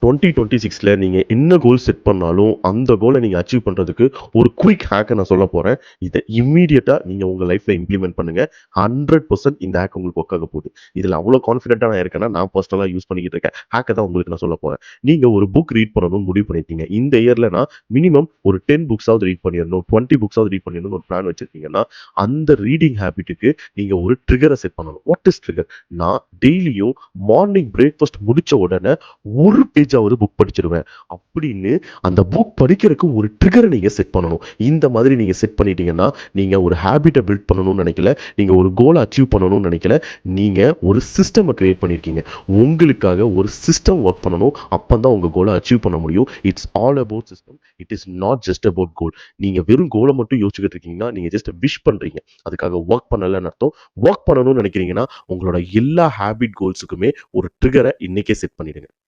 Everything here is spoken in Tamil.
2026ல நீங்க என்ன கோல் செட் பண்ணாலும், அந்த கோல நீங்க அச்சீவ் பண்றதுக்கு ஒரு குயிக் ஹேக்க நான் சொல்லப் போறேன். இத இம்மீடியட்டா நீங்க உங்க லைஃப்ல இம்ப்ளிமெண்ட் பண்ணுங்க. 100% இந்த ஹேக் உங்களுக்கு ஒர்க் ஆகப் போகுது. இதுல அவ்ளோ கான்ஃபிடென்ட்டா நான் இருக்கேன்னா, நான் பெர்சனலா யூஸ் பண்ணிக்கிட்டு இருக்க ஹேக்க தான் உங்களுக்கு நான் சொல்லப் போறேன். நீங்க ஒரு புக் ரீட் பண்ணணும்னு முடிவு பண்ணியிருக்கீங்க. இந்த இயர்ல நான் மினிமம் ஒரு 10 புக்ஸாவது ரீட் பண்ணிறணும். 20 புக்ஸாவது ரீட் பண்ணிறணும்னு ஒரு பிளான் வச்சிருக்கீங்கன்னா, அந்த ரீடிங் ஹேபிட்டுக்கு நீங்க ஒரு ட்ரிகர செட் பண்ணணும். What is trigger? நான் டெய்லியும் மார்னிங் பிரேக்ஃபாஸ்ட் முடிச்ச உடனே ஒரு பேஜாவது புக் படிச்சிருவேன் அப்படின்னு அந்த புக் படிக்கிறதுக்கு ஒரு ட்ரிகரை நீங்க செட் பண்ணணும். இந்த மாதிரி நீங்க செட் பண்ணிட்டீங்கன்னா, நீங்க ஒரு ஹேபிட்டை பில்ட் பண்ணணும்னு நினைக்கல, நீங்க ஒரு கோலை அச்சீவ் பண்ணணும்னு நினைக்கல, நீங்க ஒரு சிஸ்டம் கிரியேட் பண்ணிருக்கீங்க. உங்களுக்காக ஒரு சிஸ்டம் ஒர்க் பண்ணணும். அப்பதான் உங்க கோலை அச்சீவ் பண்ண முடியும். It's all about system. It is not just about goal. நீங்க வெறும் கோலை மட்டும் யோசிச்சுக்கிட்டு இருக்கீங்கன்னா, நீங்க ஜஸ்ட் விஷ் பண்றீங்க. அதுக்காக ஒர்க் பண்ணலன்னு அர்த்தம். ஒர்க் பண்ணணும்னு நினைக்கிறீங்கன்னா, உங்களோட எல்லா ஹேபிட் கோல்ஸுக்குமே ஒரு ட்ரிகரை இன்னைக்கே செட் பண்ணிடுங்க.